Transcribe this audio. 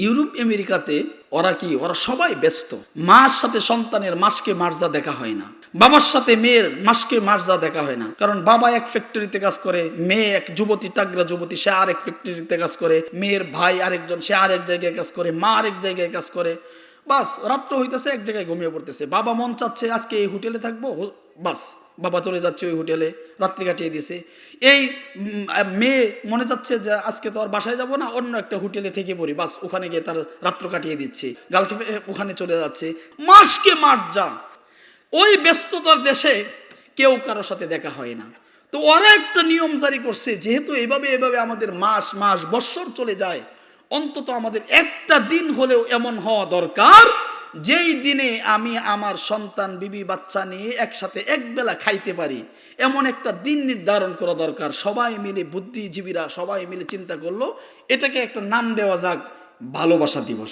Europe আমেরিকাতে ওরা সবাই ব্যস্ত। মার সাথে সন্তানের মাসকে মার্জা দেখা হয় না, বাবার সাথে মেয়ের মাসকে মার্জা দেখা হয় না। কারণ বাবা এক ফ্যাক্টরিতে কাজ করে, মেয়ে এক যুবতী, টাগরা যুবতী, সে আরেক ফ্যাক্টরিতে কাজ করে, মেয়ের ভাই আরেকজন, সে আরেক জায়গায় কাজ করে, মা আরেক জায়গায় কাজ করে। বাস রাত্র হইতেছে, এক জায়গায় ঘুমিয়ে পড়তেছে। বাবা মন চাচ্ছে আজকে এই হোটেলে থাকবো, বাস বাবা চলে যাচ্ছে ওই হোটেলে, রাত্রি কাটিয়ে দিছে। এই মেয়ে মনে চাচ্ছে যে আজকে তো আর বাসায় যাব না, অন্য একটা হোটেলে থেকে পড়ি, বাস ওখানে গিয়ে তার রাত্র কাটিয়ে দিচ্ছে, গার্লফ্রেন্ড ওখানে চলে যাচ্ছে। মাসকে মার যা, ওই ব্যস্ততার দেশে কেউ কারোর সাথে দেখা হয় না। তো ওরা একটা নিয়ম জারি করছে, যেহেতু এভাবে আমাদের মাস বৎসর চলে যায়, অন্তত আমাদের একটা দিন হলেও এমন হওয়া দরকার যেই দিনে আমি আমার সন্তান বিবি বাচ্চা নিয়ে একসাথে একবেলা খাইতে পারি। এমন একটা দিন নির্ধারণ করা দরকার। সবাই মিলে, বুদ্ধিজীবীরা সবাই মিলে চিন্তা করলো, এটাকে একটা নাম দেওয়া যাক ভালোবাসা দিবস।